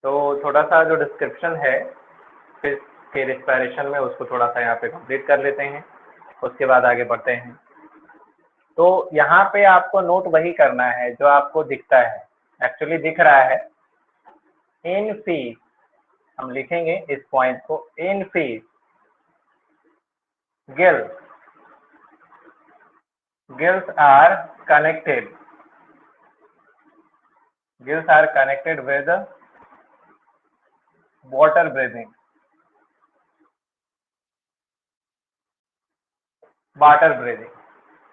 तो थोड़ा सा जो डिस्क्रिप्शन है फिश के रिस्पायरेशन में, उसको थोड़ा सा यहाँ पे कंप्लीट कर लेते हैं, उसके बाद आगे बढ़ते हैं। तो यहाँ पे आपको नोट वही करना है जो आपको दिखता है, एक्चुअली दिख रहा है इन फीस। हम लिखेंगे इस पॉइंट को, इन fees gills are connected with water breathing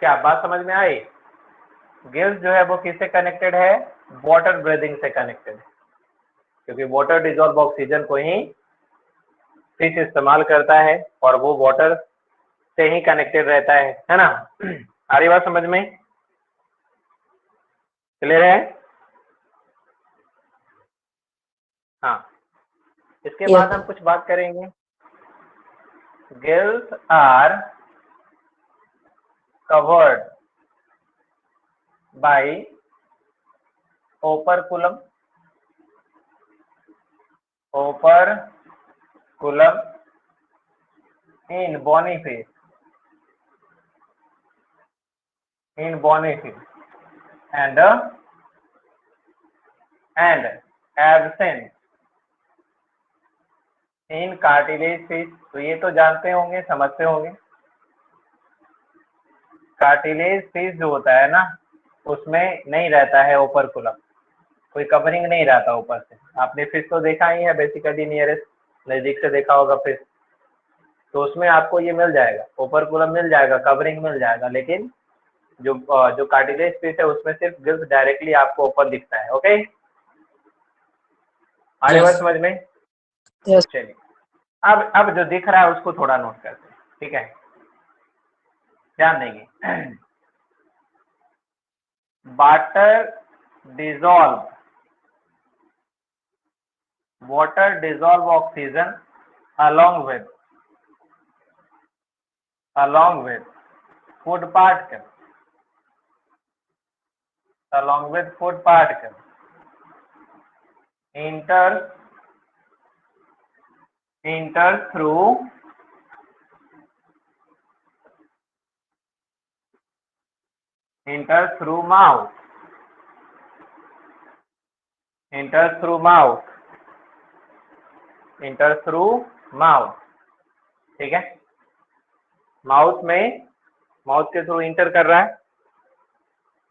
क्या बात समझ में आई? गिल्स जो है वो किससे कनेक्टेड है? वाटर ब्रीदिंग से कनेक्टेड है, क्योंकि वाटर डिजॉल्व ऑक्सीजन को ही फिश इस्तेमाल करता है और वो वाटर से ही कनेक्टेड रहता है ना? आ रही बात समझ में? क्लियर है? हाँ, इसके बाद हम कुछ बात करेंगे। Gills are covered by operculum in bony fish and absent in cartilage fish। तो ये तो जानते होंगे, समझते होंगे। कार्टिलेज फिश जो होता है ना, उसमें नहीं रहता है ओपरकुलम, कोई कवरिंग नहीं रहता ऊपर से। आपने फिश तो देखा ही है बेसिकली, नियरेस्ट नजदीक से देखा होगा फिश, तो उसमें आपको ये मिल जाएगा, ओपरकुलम मिल जाएगा, कवरिंग मिल जाएगा। लेकिन जो कार्टिलेज फिश है उसमें सिर्फ गिल्स डायरेक्टली आपको ऊपर दिखता है। ओके, आगे बात समझ में? चलिए, अब जो दिख रहा है उसको थोड़ा नोट करते हैं, ठीक है? ध्यान देंगे। Water dissolve oxygen along with food particles enters through mouth ठीक है? माउथ के थ्रू इंटर कर रहा है,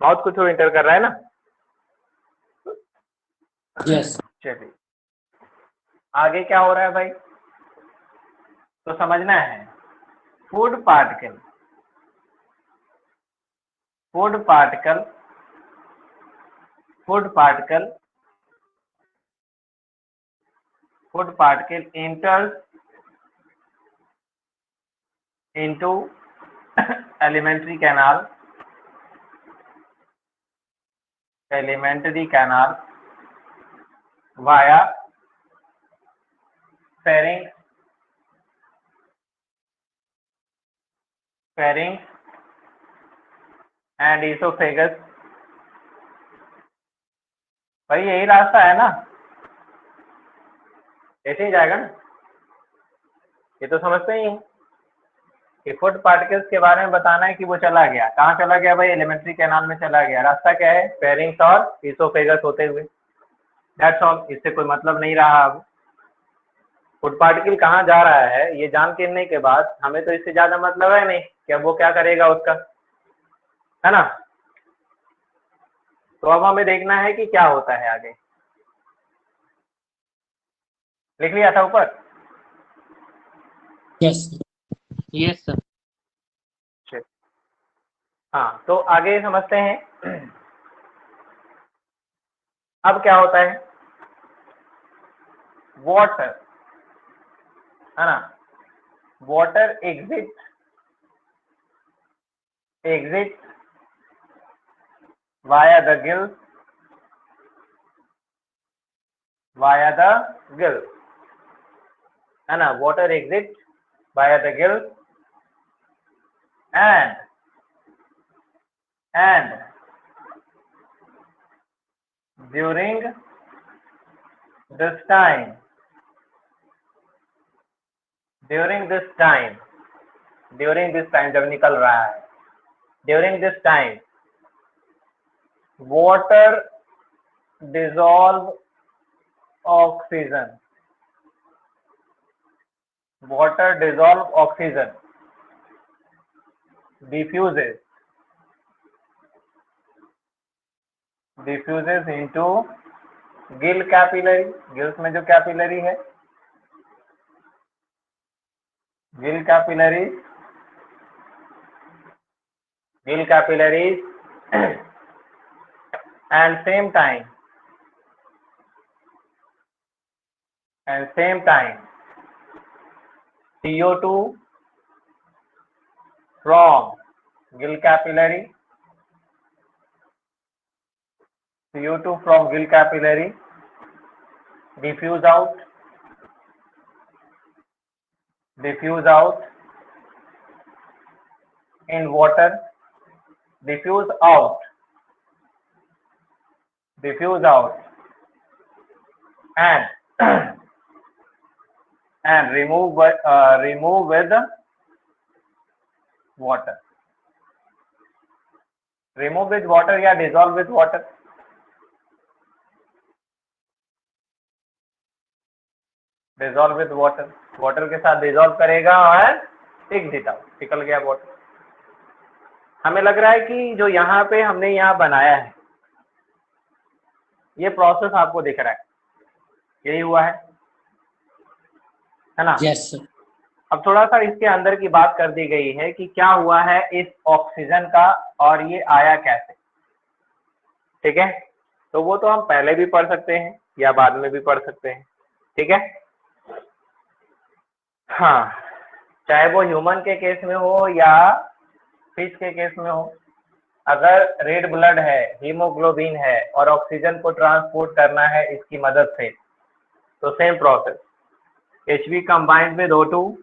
माउथ के थ्रू इंटर कर रहा है ना? यस। चलिए, आगे क्या हो रहा है भाई, तो समझना है। Food particle enters into elementary canal via pharynx and esophagus। भाई यही रास्ता है ना, ऐसे ही जाएगा ना? ये तो समझते ही हैं कि फूड पार्टिकल्स के बारे में बताना है कि वो चला गया, कहाँ चला गया भाई? एलिमेंट्री कैनाल में चला गया। रास्ता क्या है? फेरिंग्स और इसोफेगस होते हुए। दैट्स ऑल, इससे कोई मतलब नहीं रहा। अब फूड पार्टिकल कहाँ जा रहा है ये जान के के बाद हमें तो इससे ज्यादा मतलब है नहीं कि अब वो क्या करेगा उसका, है ना? तो अब हमें देखना है कि क्या होता है आगे। लिख लिया था ऊपर? Yes yes sir. हाँ, तो आगे समझते हैं। अब क्या होता है? वाटर, है ना? Water exit via the gills, है ना? Water exit via the gills and during this time, during this time जब निकल रहा है, during this time water dissolve oxygen, diffuses into gill capillary, gills में जो कैपिलरी है, gill capillaries and same time CO2 from gill capillary diffuse out in water, diffuse out and remove with water, या dissolve with water, water के साथ dissolve करेगा और exit out, निकल गया वाटर। हमें लग रहा है कि जो यहाँ पे हमने यहाँ बनाया है, ये प्रोसेस आपको दिख रहा है, यही हुआ है ना? Yes, sir. अब थोड़ा सा इसके अंदर की बात कर दी गई है कि क्या हुआ है इस ऑक्सीजन का और ये आया कैसे, ठीक है? तो वो तो हम पहले भी पढ़ सकते हैं या बाद में भी पढ़ सकते हैं, ठीक है? हाँ, चाहे वो ह्यूमन के केस में हो या फिश के केस में हो, अगर रेड ब्लड है, हीमोग्लोबिन है और ऑक्सीजन को ट्रांसपोर्ट करना है इसकी मदद से, तो same process, Hb combined with O2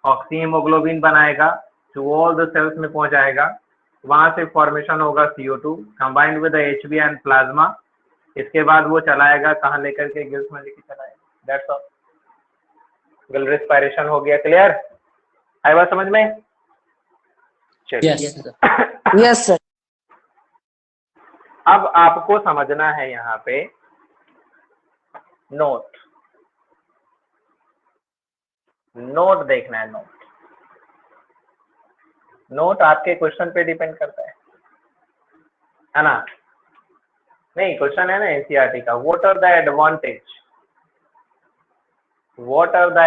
oxy haemoglobin बनाएगा, टू ऑल द सेल्स में पहुंचाएगा, वहां से फॉर्मेशन होगा CO2 combined with Hb and plasma. इसके बाद वो चलाएगा कहाँ लेकर के, गिल्स में लेकर चलाएगा। दैट्स ऑल, गिल रेस्पिरेशन हो गया। क्लियर? आई बात समझ में? चलिए, Yes, sir. Yes sir. अब आपको समझना है यहाँ पे नोट देखना है। नोट आपके क्वेश्चन पे डिपेंड करता है ना? नहीं, क्वेश्चन है ना एनसीईआरटी का, what are the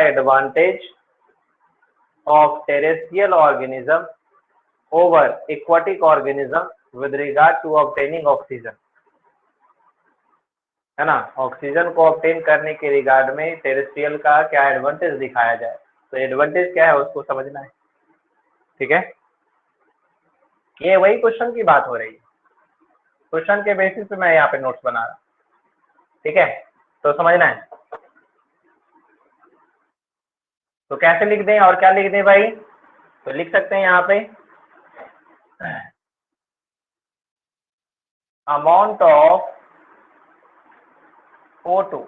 advantage of terrestrial organism over aquatic organism with regard to obtaining oxygen, है ना? ऑक्सीजन को ऑब्टेन करने के रिगार्ड में टेरेस्ट्रियल का क्या एडवांटेज दिखाया जाए, तो एडवांटेज क्या है उसको समझना है, ठीक है? ये वही क्वेश्चन की बात हो रही है, क्वेश्चन के बेसिस पे मैं यहाँ पे नोट्स बना रहा हूँ, ठीक है? तो समझना है। तो कैसे लिख दें और क्या लिख दें भाई? तो लिख सकते हैं यहाँ पे अमाउंट ऑफ O2,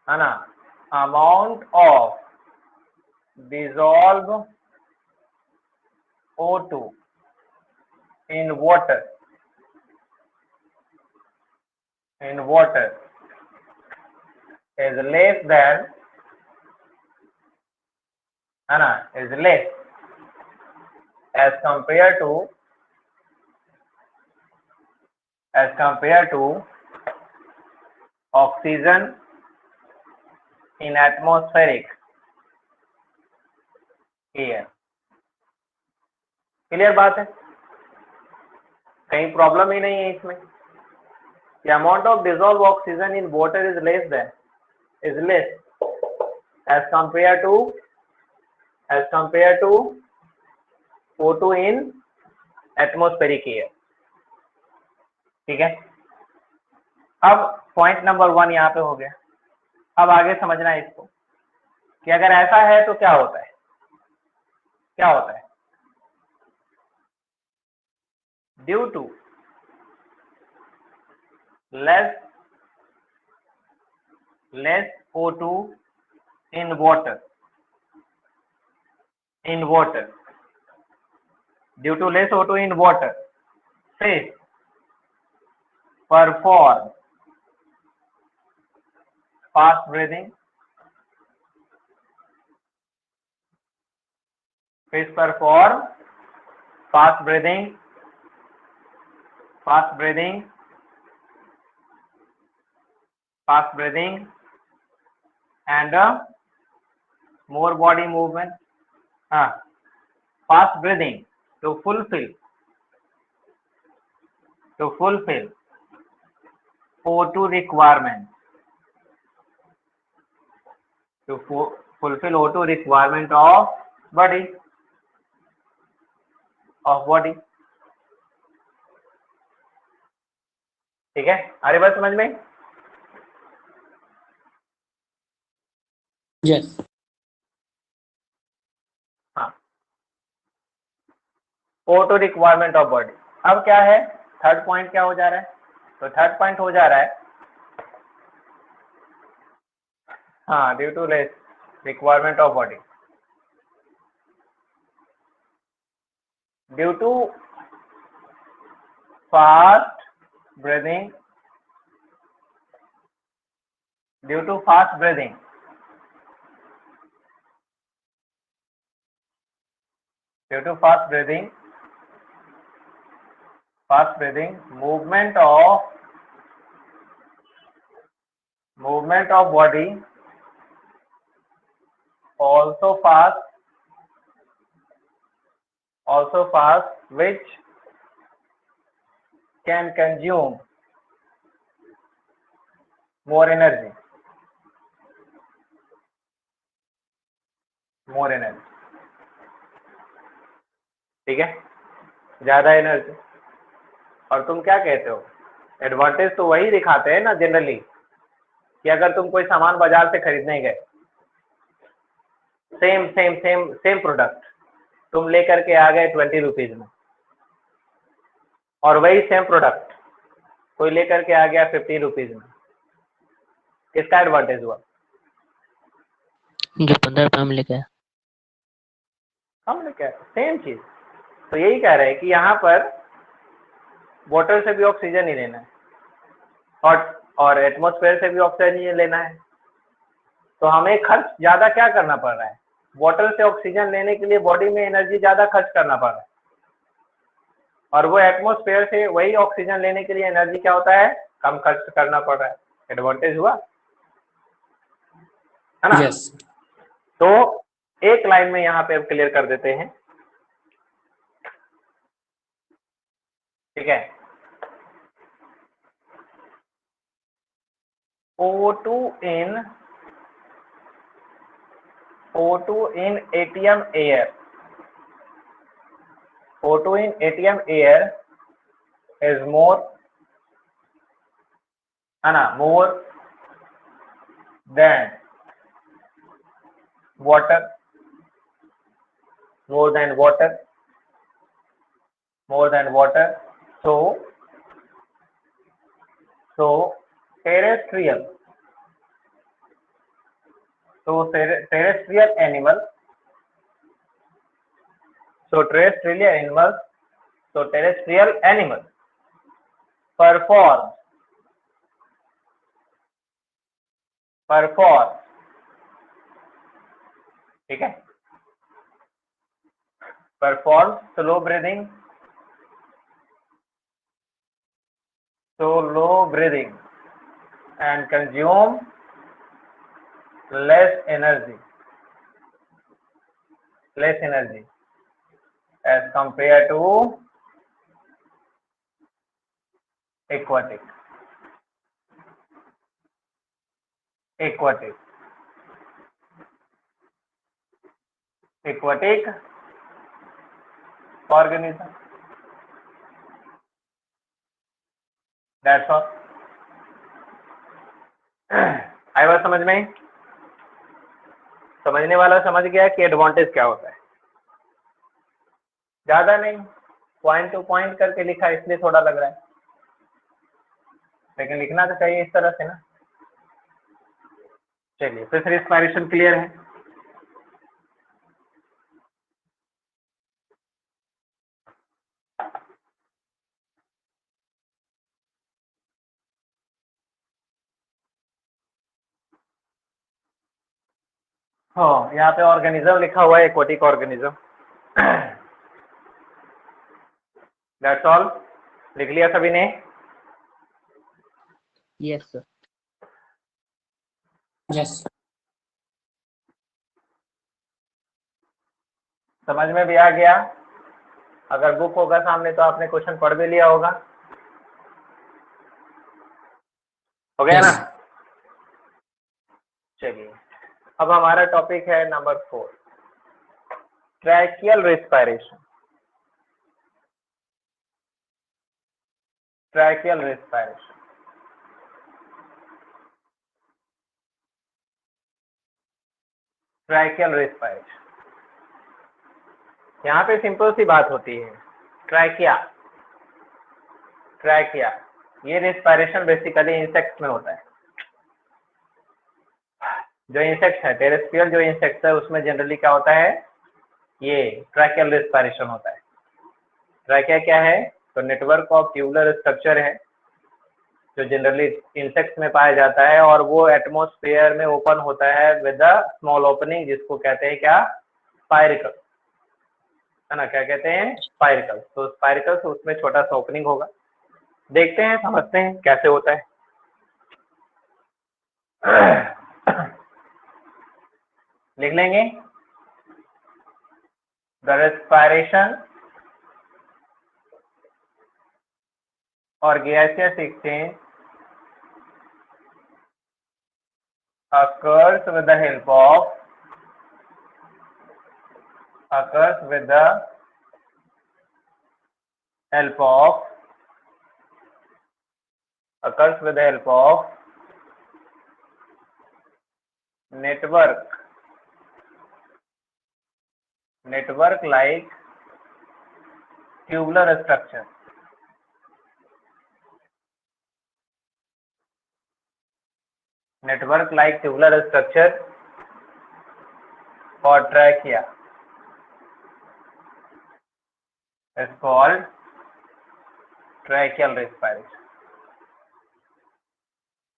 है ना? Amount of dissolve O2 in water is less than, है ना, is less as compared to oxygen in atmospheric air। Clear बात है? कहीं प्रॉब्लम ही नहीं है इसमें। The amount of dissolved oxygen in water is less as compared to O2 in atmospheric air, ठीक है? अब पॉइंट नंबर 1 यहाँ पे हो गया। अब आगे समझना है इसको कि अगर ऐसा है तो क्या होता है, due to less less O2 in water. Due to less O2 in water, fish perform fast breathing. Fish perform fast breathing, and more body movement. Fast breathing to fulfill O2 requirement. To fulfill O2 requirement of body. ठीक है, आ रही बात समझ में? Yes. हाँ, O2 requirement of body. अब क्या है, थर्ड पॉइंट क्या हो जा रहा है? तो थर्ड पॉइंट हो जा रहा है, हाँ, due to less requirement of body, due to fast breathing, movement of body also fast, which can consume more energy. ठीक है, ज्यादा एनर्जी. और तुम क्या कहते हो, एडवांटेज तो वही दिखाते हैं ना जनरली, कि अगर तुम कोई सामान बाजार से खरीदने गए, सेम प्रोडक्ट तुम लेकर के आ गए 20 रुपीज में, और वही सेम प्रोडक्ट कोई लेकर के आ गया 50 रुपीज में, किसका एडवांटेज हुआ? जो 15 रुपये में लेके आया. हम लोग क्या, सेम चीज. तो यही कह रहे हैं कि यहाँ पर वाटर से भी ऑक्सीजन ही लेना है, और एटमॉस्फेयर से भी ऑक्सीजन लेना है. तो हमें खर्च ज्यादा क्या करना पड़ रहा है, वाटर से ऑक्सीजन लेने के लिए बॉडी में एनर्जी ज्यादा खर्च करना पड़ रहा है, और वो एटमॉस्फेयर से वही ऑक्सीजन लेने के लिए एनर्जी क्या होता है, कम खर्च करना पड़ रहा है. एडवांटेज हुआ है ना? Yes. तो एक लाइन में यहाँ पे अब क्लियर कर देते हैं. ठीक है, O2 in ATM air. O2 in ATM air is more than water. So terrestrial animals perform ठीक है, perform slow breathing and consume less energy as compared to aquatic. Organism. That's all. आई बात समझ में? समझने वाला समझ गया कि एडवांटेज क्या होता है. ज्यादा नहीं, पॉइंट टू पॉइंट करके लिखा इसलिए थोड़ा लग रहा है, लेकिन लिखना तो चाहिए इस तरह से ना. चलिए फिर रिस्पायरेशन क्लियर है। हाँ, यहाँ पे ऑर्गेनिज्म लिखा हुआ है, एक्वाटिक ऑर्गेनिज्म। That's all. लिख लिया सभी ने? Yes, sir. Yes. समझ में भी आ गया? अगर बुक होगा सामने तो आपने क्वेश्चन पढ़ भी लिया होगा। हो गया ना? Yes. चलिए अब हमारा टॉपिक है number 4, tracheal respiration. Tracheal respiration. Tracheal respiration, यहाँ पे सिंपल सी बात होती है। ट्रैकिया, ट्रैकिया, ये रेस्पिरेशन बेसिकली इंसेक्ट्स में होता है। जो इंसेक्ट है, टेरेस्ट्रियल जो इंसेक्ट है, उसमें जनरली क्या होता है, ये ट्रैकियल रेस्पिरेशन होता है। ट्रैकिया क्या है? तो नेटवर्क ऑफ ट्यूबुलर स्ट्रक्चर है जो जनरली इंसेक्ट्स में पाया जाता है, और वो एटमॉस्फेयर में ओपन होता है विद अ स्मॉल ओपनिंग, जिसको कहते हैं क्या? स्पायरिकल, है ना? क्या कहते हैं? स्पायरिकल। तो स्पायरिकल से उसमें छोटा सा ओपनिंग होगा। देखते हैं, समझते हैं कैसे होता है। लिख लेंगे, द रेस्पिरेशन और gaseous exchange occurs with the help of network like tubular structure. Network like tubular structure for trachea is called tracheal respiration.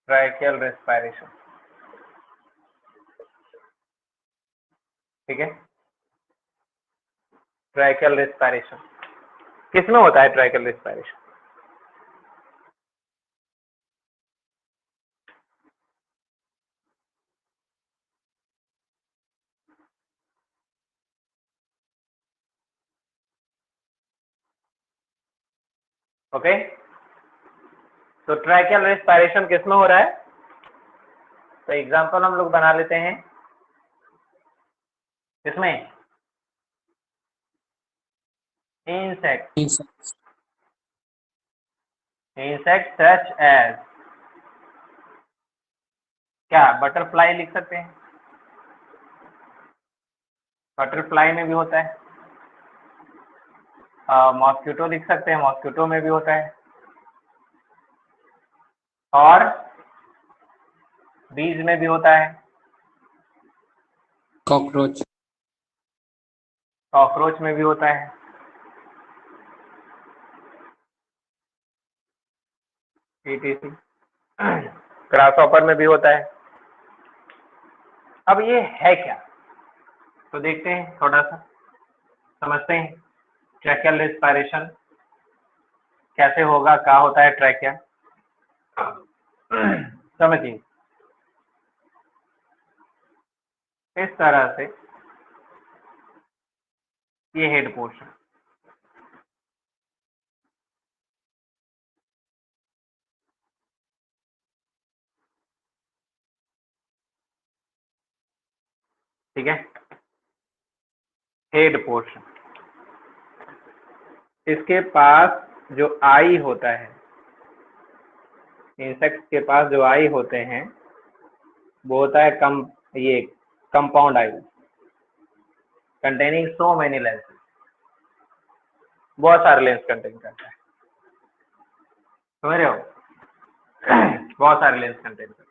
Tracheal respiration, ठीक है? ट्रैकियल रेस्पिरेशन किसमें होता है? Tracheal respiration okay. तो ट्रैकियल रेस्पिरेशन किसमें हो रहा है? तो एग्जांपल हम लोग बना लेते हैं। किसमें? Insect. Insects. Insect such as, क्या बटरफ्लाई लिख सकते हैं? बटरफ्लाई में भी होता है। मॉस्किटो लिख सकते हैं, मॉस्किटो में भी होता है। और बीज में भी होता है। Cockroach. कॉकरोच में भी होता है। etc ग्रासहॉपर में भी होता है। अब ये है क्या? तो देखते हैं, थोड़ा सा समझते हैं ट्रैकियल रेस्पिरेशन कैसे होगा, क्या होता है ट्रैकिया। समझिए, इस तरह से ये हेड पोर्शन, ठीक है? हेड पोर्शन, इसके पास जो आई होता है, इंसेक्ट के पास जो आई होते हैं वो होता है ये कंपाउंड आई, कंटेनिंग सो मेनी लेंस, बहुत सारे लेंस कंटेन करता है। समझ रहे हो? बहुत सारे लेंस कंटेन करता है।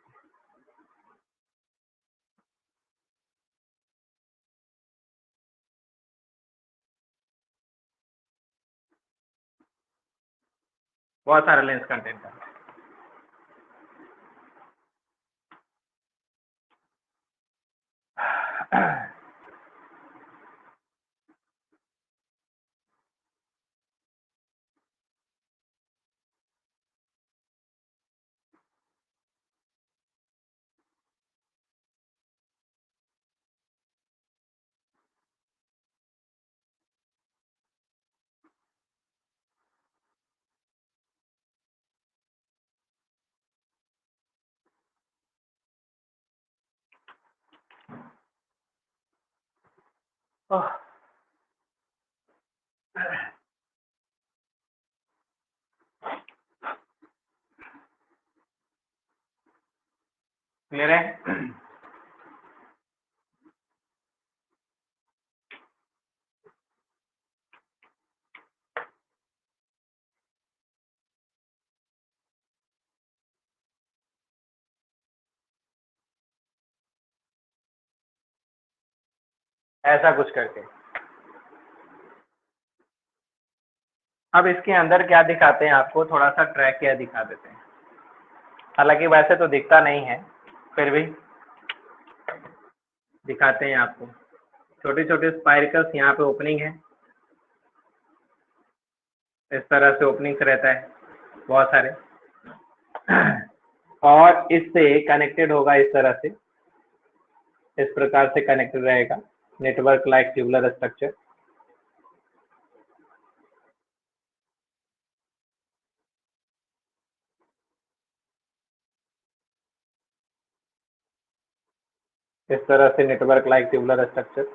बहुत सारा लेंस कंटेंट है। क्लियर है? ऐसा कुछ करके। अब इसके अंदर क्या दिखाते हैं आपको, थोड़ा सा ट्रैक किया दिखा देते हैं। हालांकि वैसे तो दिखता नहीं है, फिर भी दिखाते हैं आपको। छोटे छोटे स्पाइरकल्स यहाँ पे ओपनिंग है, इस तरह से ओपनिंग्स रहता है बहुत सारे, और इससे कनेक्टेड होगा इस तरह से, इस प्रकार से कनेक्टेड रहेगा, नेटवर्क लाइक ट्यूबुलर स्ट्रक्चर। इस तरह से नेटवर्क लाइक ट्यूबुलर स्ट्रक्चर।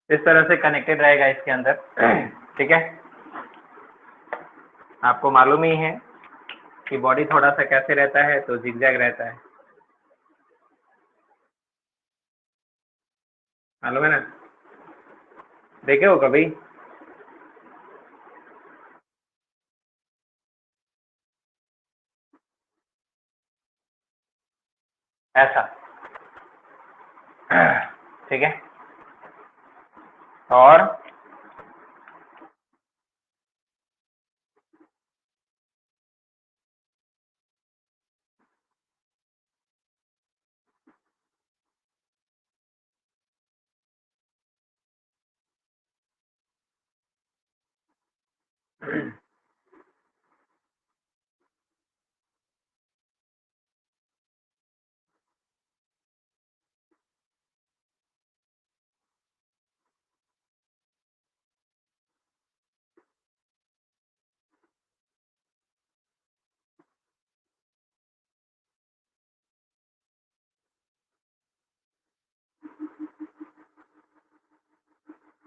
इस तरह से कनेक्टेड रहेगा इसके अंदर, ठीक है। आपको मालूम ही है कि बॉडी थोड़ा सा कैसे रहता है, तो जिगजैग रहता है, मालूम है ना, देखे हो कभी? ऐसा, ठीक है। और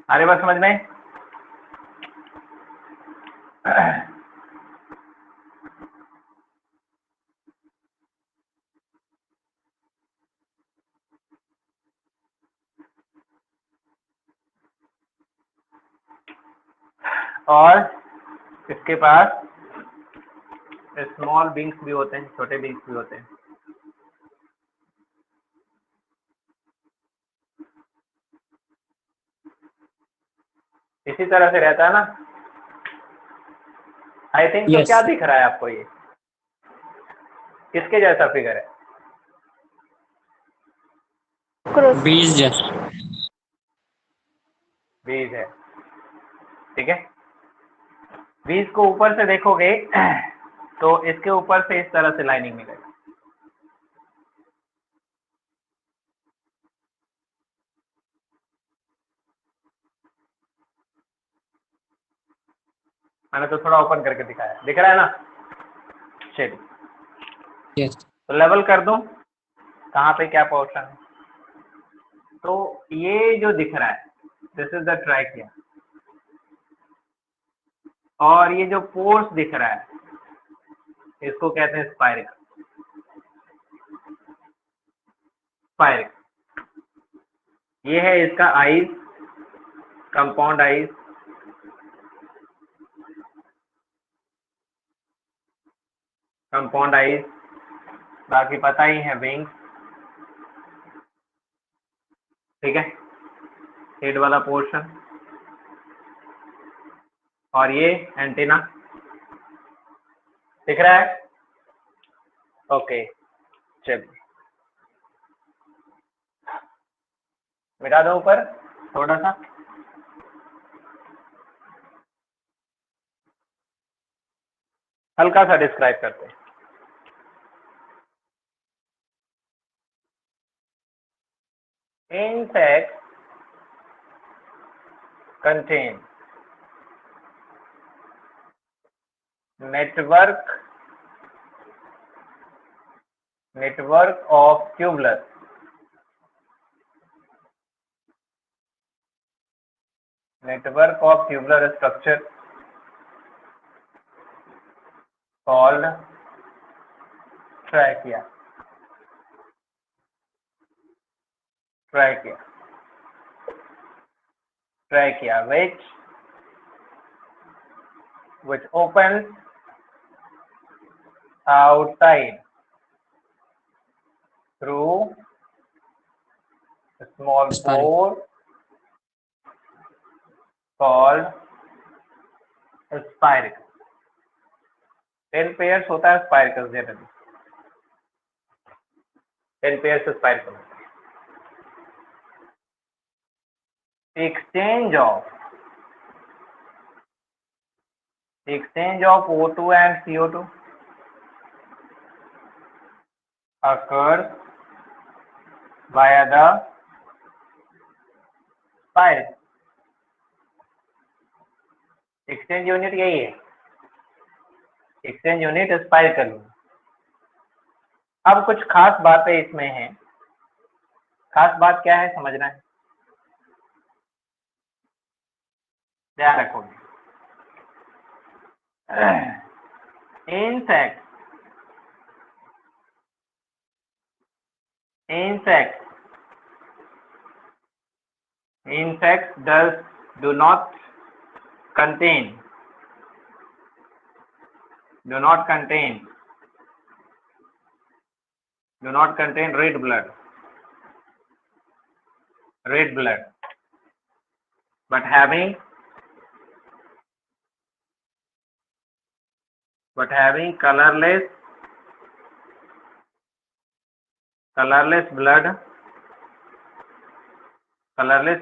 अरे बात समझ में? और इसके पास स्मॉल विंग्स भी होते हैं, छोटे विंग्स भी होते हैं। इसी तरह से रहता है ना, आई थिंक। तो Yes. क्या दिख रहा है आपको, ये किसके जैसा फिगर है? Bees just. बीज है, ठीक है। बीज को ऊपर से देखोगे तो इसके ऊपर से इस तरह से लाइनिंग मिलेगी, मैंने तो थोड़ा ओपन करके दिखाया, दिख रहा है ना? चलिए, Yes. तो लेवल कर दूं कहाँ पे क्या पोर्शन है। तो ये जो दिख रहा है, दिस इज द ट्रैकिया, और ये जो पोर्स दिख रहा है, इसको कहते हैं स्पाइरिक। स्पाइरिक, ये है इसका eyes, compound eyes, compound eyes, बाकी पता ही है विंग, ठीक है, हेड वाला पोर्शन, और ये एंटीना दिख रहा है। ओके, चलिए मिटा दो ऊपर थोड़ा सा। हल्का सा डिस्क्राइब करते हैं। Insects contain network of tubular structure called trachea, which opens outside through a small Spiracles. pore called spiracles. 10 pairs होता है spiracles generally, 10 pairs spiracles. Exchange of O2 and CO2 occurs via the spiracle. Exchange unit यही है, exchange unit स्पाइरकल। अब कुछ खास बातें इसमें हैं। खास बात क्या है समझना है, ध्यान रखोगे। insects do not contain red blood, but having colorless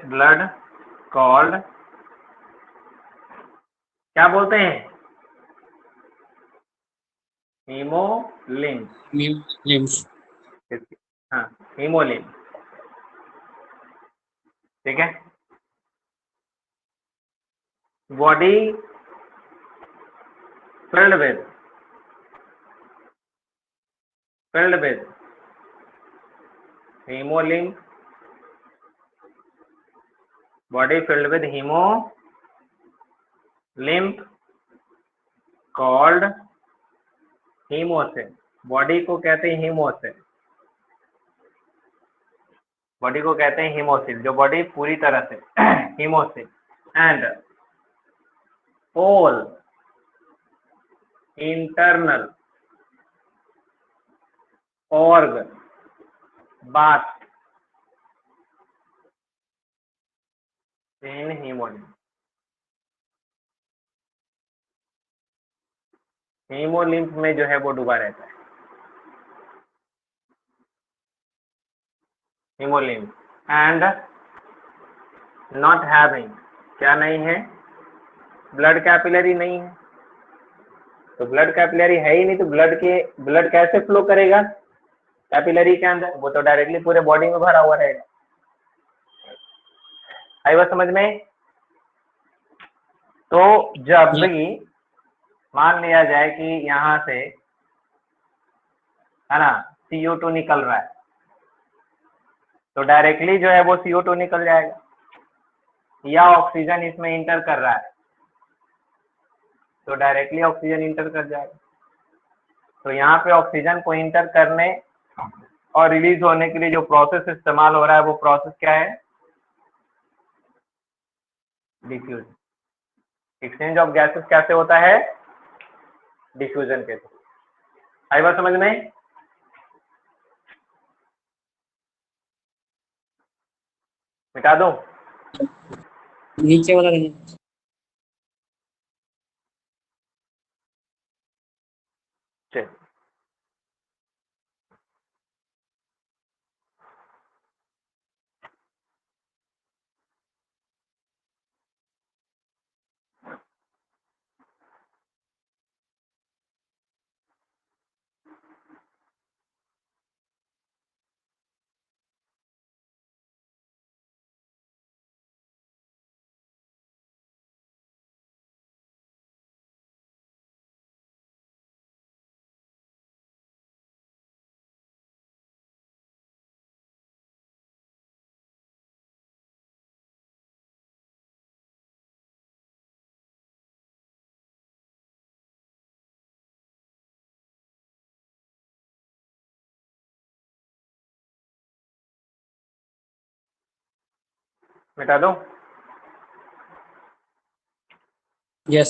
blood called, क्या बोलते हैं, hemolymph। Lymph. हाँ, hemolymph, ठीक है। Body filled with hemolymph, called hemocyte। Body को कहते हैं hemocyte, जो बॉडी पूरी तरह से hemocyte, and all internal organ bath in hemolymph। hemolymph में जो है वो डूबा रहता है, hemolymph, and not having, क्या नहीं है, ब्लड कैपिलरी नहीं है। तो ब्लड कैपिलरी है ही नहीं, तो ब्लड कैसे फ्लो करेगा कैपिलरी के अंदर, वो तो डायरेक्टली पूरे बॉडी में भरा हुआ रहेगा। आई बात समझ में? तो जब भी मान लिया जाए कि यहाँ से है ना CO2 निकल रहा है, तो डायरेक्टली जो है वो CO2 निकल जाएगा, या ऑक्सीजन इसमें इंटर कर रहा है तो डायरेक्टली ऑक्सीजन इंटर कर जाएगा। तो यहाँ पे ऑक्सीजन को इंटर करने और रिलीज होने के लिए जो प्रोसेस इस्तेमाल हो रहा है वो प्रोसेस क्या है, डिफ्यूजन। एक्सचेंज ऑफ गैसेस कैसे होता है, डिफ्यूजन के थ्रू। आई बात समझ में? मिटा दूं? नीचे वाला रहने। चल मिटा दूं? यस।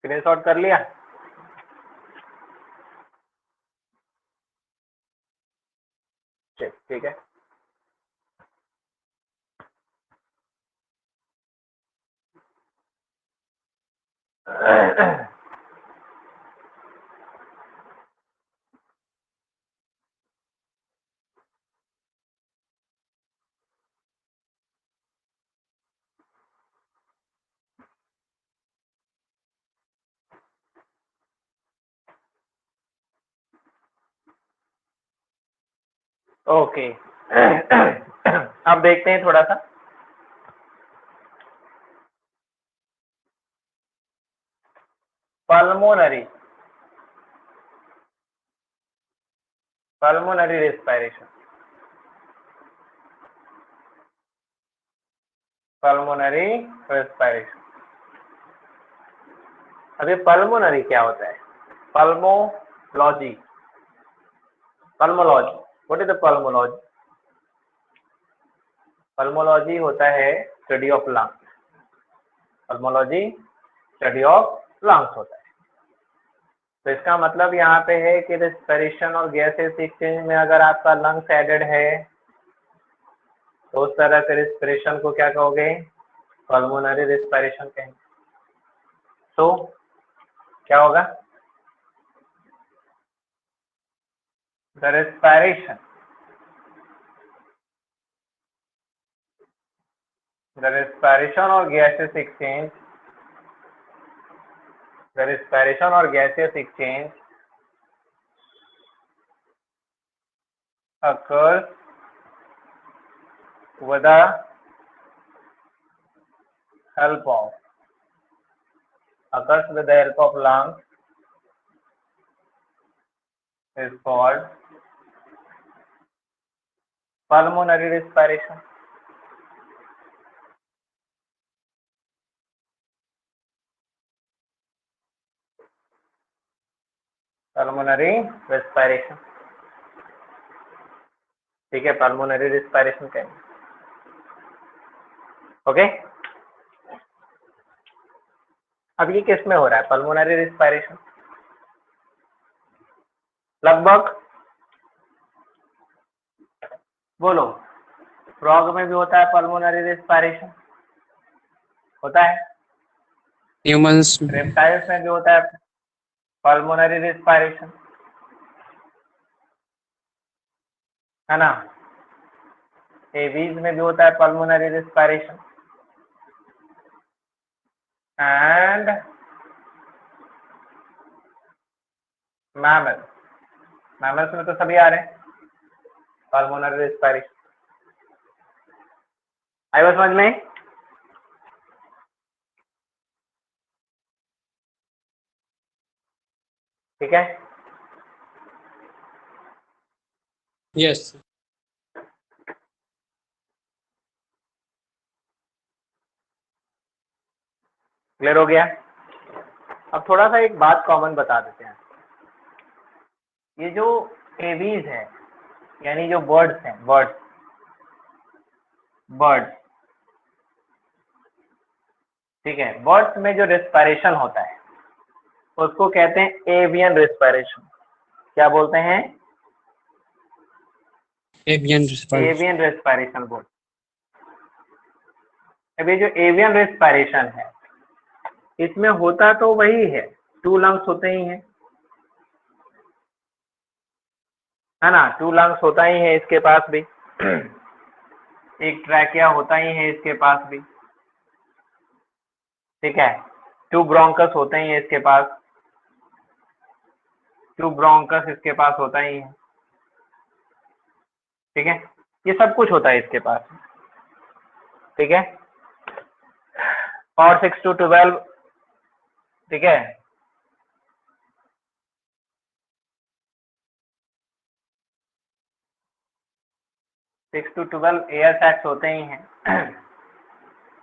स्क्रीनशॉट कर लिया? चल ठीक है। ओके। अब देखते हैं थोड़ा सा। Pulmonary respiration, pulmonary respiration. अभी पल्मोनरी क्या होता है? Pulmonology, pulmonology, what is the pulmonology? Pulmonology होता है study of lungs. Pulmonology study of lungs होता है। तो इसका मतलब यहाँ पे है कि रेस्पिरेशन और गैसेस एक्सचेंज में अगर आपका लंग्स एडेड है तो उस तरह के रेस्पिरेशन को क्या कहोगे? पल्मोनरी रेस्पिरेशन कहेंगे। तो क्या होगा? The respiration, the respiration or gaseous exchange, the respiration or gaseous exchange occurs with the help of lungs is called pulmonary respiration. Pulmonary respiration, ठीक है, पल्मोनरी रेस्पिरेशन कहेंगे। ओके, अब ये किस में हो रहा है पल्मोनरी रेस्पिरेशन? लगभग बोलो, फ्रॉग में भी होता है पल्मोनरी रेस्पिरेशन, होता है। ह्यूमंस। रेप्टाइल्स में भी होता है पल्मोनरी रेस्पिरेशन, है ना। एवीज में भी होता है पल्मोनरी रेस्पिरेशन एंड मैमल्स में तो सभी आ रहे हैं पल्मोनरी रेस्पिरेशन। आई बात समझ में? ठीक है, यस। क्लियर हो गया। अब थोड़ा सा एक बात कॉमन बता देते हैं। ये जो एवीज है यानी जो बर्ड्स हैं, बर्ड्स, ठीक है, बर्ड्स में जो रेस्पिरेशन होता है उसको कहते हैं एवियन रेस्पिरेशन। क्या बोलते हैं? Avian respiration. एवियन रेस्पिरेशन बोल। अब ये जो एवियन रेस्पिरेशन है, इसमें होता तो वही है, 2 लंग्स होते ही हैं, है ना, 2 लंग्स होता ही है इसके पास भी, एक ट्रैकिया होता ही है इसके पास भी, ठीक है, 2 ब्रोंकस होते ही है इसके पास, 2 ब्रोंकस इसके पास होता ही है, ठीक है, ये सब कुछ होता है इसके पास, ठीक है। और 6 to 12, ठीक है, सिक्स टू 12 एयर सैक्स होते ही हैं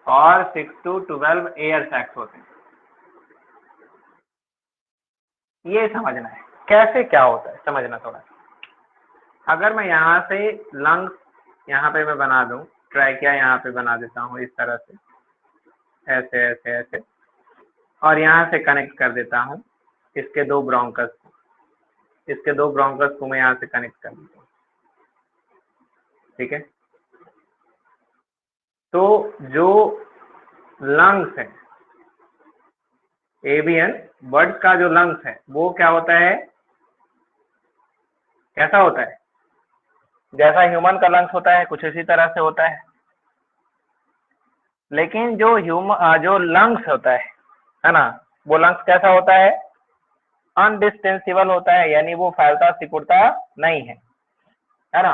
और 6 to 12 एयर सैक्स होते हैं। ये समझना है कैसे क्या होता है, समझना थोड़ा। अगर मैं यहाँ से लंग्स यहाँ पे मैं बना दूं, ट्रैकिया यहाँ पे बना देता हूँ इस तरह से, ऐसे ऐसे ऐसे, और यहाँ से कनेक्ट कर देता हूँ इसके 2 ब्रोंकस को, इसके 2 ब्रोंकस को मैं यहाँ से कनेक्ट कर देता हूँ, ठीक है। तो जो लंग्स है, एवियन बर्ड का जो लंग्स है वो क्या होता है, कैसा होता है, जैसा ह्यूमन का लंग्स होता है कुछ इसी तरह से होता है, लेकिन जो लंग्स होता है ना, वो लंग्स कैसा होता है, अनडिस्टेंसिबल होता है, यानी वो फैलता सिकुड़ता नहीं है ना।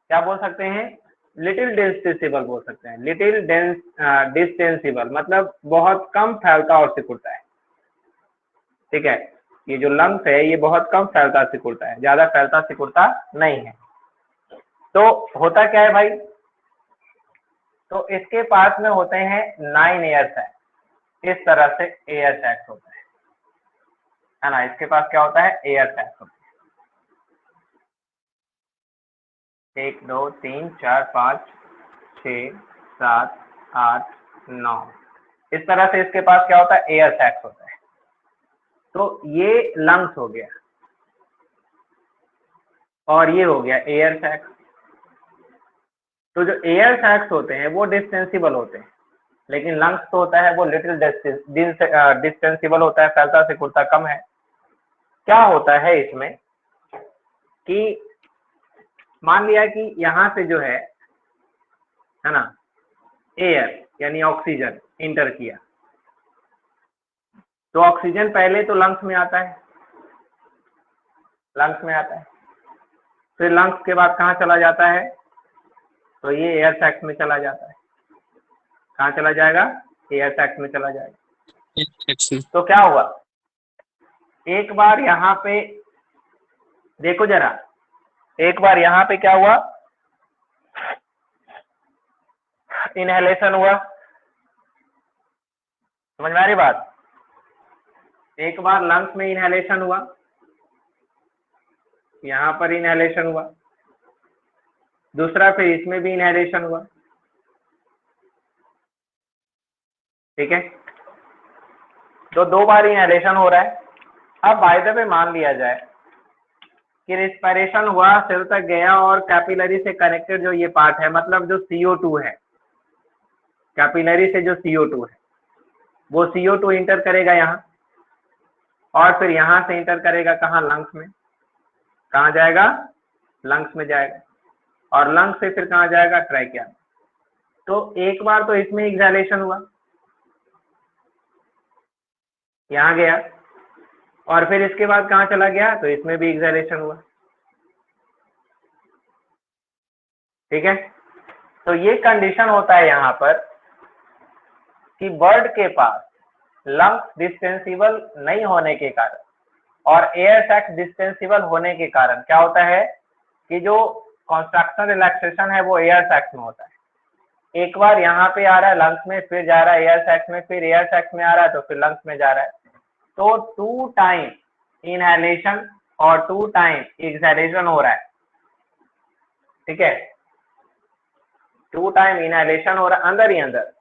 क्या बोल सकते हैं, लिटिल डिस्टेंसिबल बोल सकते हैं, लिटिल डिस्टेंसिबल मतलब बहुत कम फैलता और सिकुड़ता है, ठीक है। ये जो लंग्स है ये बहुत कम फैलता सिकुड़ता है, ज्यादा फैलता सिकुड़ता नहीं है। तो होता क्या है भाई, तो इसके पास में होते हैं 9 एयर सैक्स, इस तरह से एयर सैक्स होता है ना, इसके पास क्या होता है, एयर सैक्स होता है। 1 2 3 4 5 6 7 8 9, इस तरह से इसके पास क्या होता है, एयर सैक्स होता है। तो ये लंग्स हो गया और ये हो गया एयर सैक्स। तो जो एयर सैक्स होते हैं वो डिस्टेंसिबल होते हैं, लेकिन लंग्स तो होता है वो लिटिल डिस्टेंसिबल होता है, फैलता सिकुड़ता कम है। क्या होता है इसमें कि मान लिया कि यहाँ से जो है ना, एयर यानी ऑक्सीजन इंटर किया, तो ऑक्सीजन पहले तो लंग्स में आता है, लंग्स में आता है, फिर लंग्स के बाद कहाँ चला जाता है, तो ये एयर सैक्स में चला जाता है। कहाँ चला जाएगा, एयर सैक्स में चला जाएगा। तो क्या हुआ, एक बार यहाँ पे देखो जरा, एक बार यहाँ पे क्या हुआ, इनहेलेशन हुआ, समझ में आ रही बात, एक बार लंग्स में इनहेलेशन हुआ, यहाँ पर इनहेलेशन हुआ, दूसरा फिर इसमें भी इनहेलेशन हुआ, ठीक है। तो 2 बार इनहेलेशन हो रहा है। अब बाय द वे मान लिया जाए कि रिस्पिरेशन हुआ, सेल तक गया और कैपिलरी से कनेक्टेड जो ये पार्ट है, मतलब जो CO2 है, कैपिलरी से जो CO2 है वो CO2 इंटर करेगा यहाँ, और फिर यहाँ से इंटर करेगा कहाँ, लंग्स में। कहाँ जाएगा, लंग्स में जाएगा, और लंग्स से फिर कहाँ जाएगा, ट्रैकिया। तो एक बार तो इसमें एक्सहेलेशन हुआ, यहाँ गया, और फिर इसके बाद कहाँ चला गया, तो इसमें भी एक्सहेलेशन हुआ, ठीक है। तो ये कंडीशन होता है यहाँ पर कि बर्ड के पास लंग्स डिस्टेंसिबल नहीं होने के कारण और एयर सैक्स डिस्टेंसिबल होने के कारण क्या होता है कि जो कंस्ट्रक्शन रिलैक्सेशन है वो एयर सैक्स में होता है। एक बार यहाँ पे आ रहा है लंग्स में, फिर जा रहा है एयर सैक्स में, फिर एयर सैक्स में आ रहा है, तो फिर लंग्स में जा रहा है। तो 2 टाइम इनहेलेशन और 2 टाइम एक्सहेलेशन हो रहा है, ठीक है। 2 टाइम इनहेलेशन हो रहा है अंदर ही अंदर,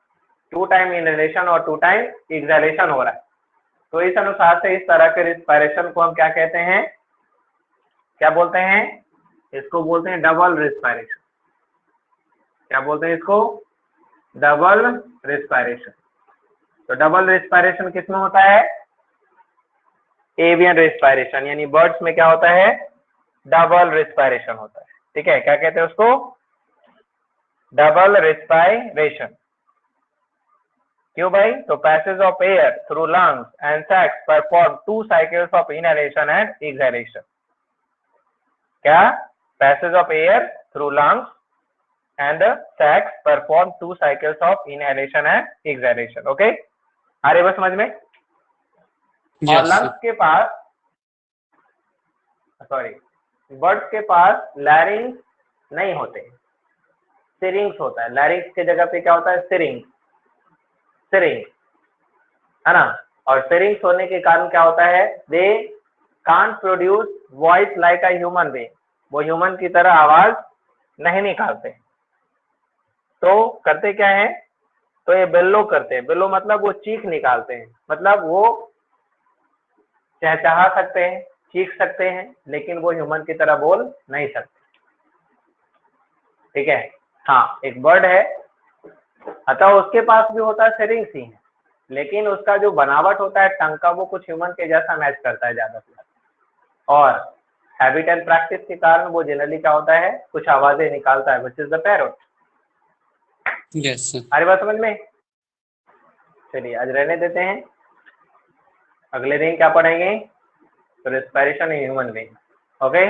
2 टाइम इनहेलेशन और 2 टाइम एक्सहेलेशन हो रहा है। तो इस अनुसार से इस तरह के रिस्पायरेशन को हम क्या कहते हैं, क्या बोलते हैं, इसको बोलते हैं डबल रिस्पायरेशन। क्या बोलते हैं इसको, डबल रिस्पायरेशन। तो डबल रिस्पायरेशन किसमें होता है, एवियन रिस्पायरेशन, यानी बर्ड्स में क्या होता है, डबल रिस्पायरेशन होता है। ठीक है, क्या कहते हैं उसको, डबल रिस्पायरेशन। क्यों भाई, तो passage of air through lungs and sacs perform 2 cycles of inhalation and exhalation. क्या, passage of air through lungs and sacs perform 2 cycles of inhalation and exhalation. Okay, आ रही बस समझ में। और Yes. लंग्स के पास, सॉरी, बर्ड्स के पास लैरिंग्स नहीं होते, सिरिंग्स होता है। लैरिंग्स के जगह पे क्या होता है, सिरिंग्स, सिरिंग्स, है ना। और सिरिंग्स होने के कारण क्या होता है, they can't produce voice like a human being, वो ह्यूमन की तरह आवाज नहीं निकालते। तो करते क्या है, तो ये बेल्लो करते हैं। बेल्लो मतलब वो चीख निकालते हैं, मतलब वो चहचहा सकते हैं, चीख सकते हैं, लेकिन वो ह्यूमन की तरह बोल नहीं सकते। ठीक है, हाँ, एक बर्ड है, अतः उसके पास भी होता है सिरिंग्स ही है, लेकिन उसका जो बनावट होता है टंग का, वो कुछ ह्यूमन के जैसा मैच करता है ज्यादा से ज्यादा। और हैबिट एंड प्रैक्टिस के कारण वो जनरली क्या होता है, कुछ आवाजें निकालता है, which is the parrot. Yes. हमारी बात समझ में। चलिए आज रहने देते हैं, अगले दिन क्या पढ़ेंगे, तो respiration in human being. Okay.